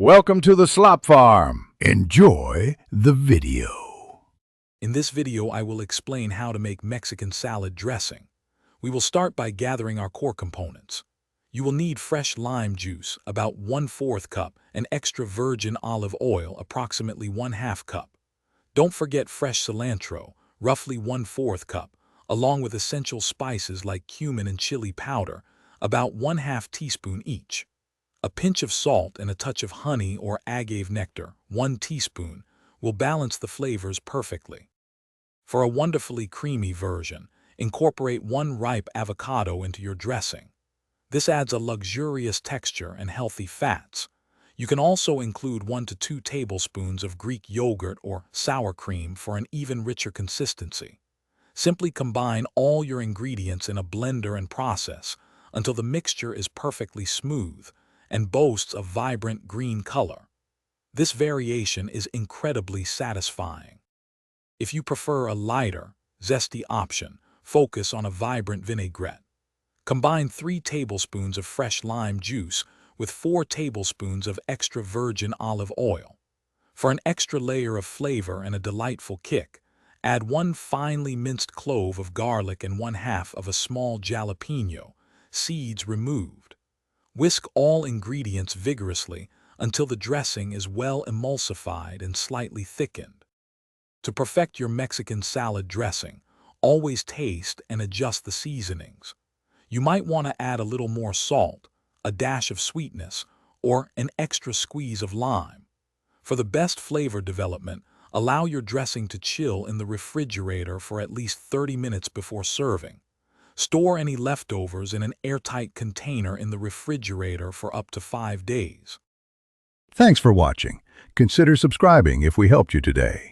Welcome to the Slop Farm. Enjoy the video. In this video, I will explain how to make Mexican salad dressing. We will start by gathering our core components. You will need fresh lime juice, about 1/4 cup, and extra virgin olive oil, approximately 1/2 cup. Don't forget fresh cilantro, roughly 1/4 cup, along with essential spices like cumin and chili powder, about 1/2 teaspoon each. A pinch of salt and a touch of honey or agave nectar, 1 teaspoon, will balance the flavors perfectly. For a wonderfully creamy version, incorporate 1 ripe avocado into your dressing. This adds a luxurious texture and healthy fats. You can also include 1 to 2 tablespoons of Greek yogurt or sour cream for an even richer consistency. Simply combine all your ingredients in a blender and process until the mixture is perfectly smooth and boasts a vibrant green color. This variation is incredibly satisfying. If you prefer a lighter, zesty option, focus on a vibrant vinaigrette. Combine 3 tablespoons of fresh lime juice with 4 tablespoons of extra virgin olive oil. For an extra layer of flavor and a delightful kick, add 1 finely minced clove of garlic and 1/2 of a small jalapeno, seeds removed. Whisk all ingredients vigorously until the dressing is well emulsified and slightly thickened. To perfect your Mexican salad dressing, always taste and adjust the seasonings. You might want to add a little more salt, a dash of sweetness, or an extra squeeze of lime. For the best flavor development, allow your dressing to chill in the refrigerator for at least 30 minutes before serving. Store any leftovers in an airtight container in the refrigerator for up to 5 days. Thanks for watching. Consider subscribing if we helped you today.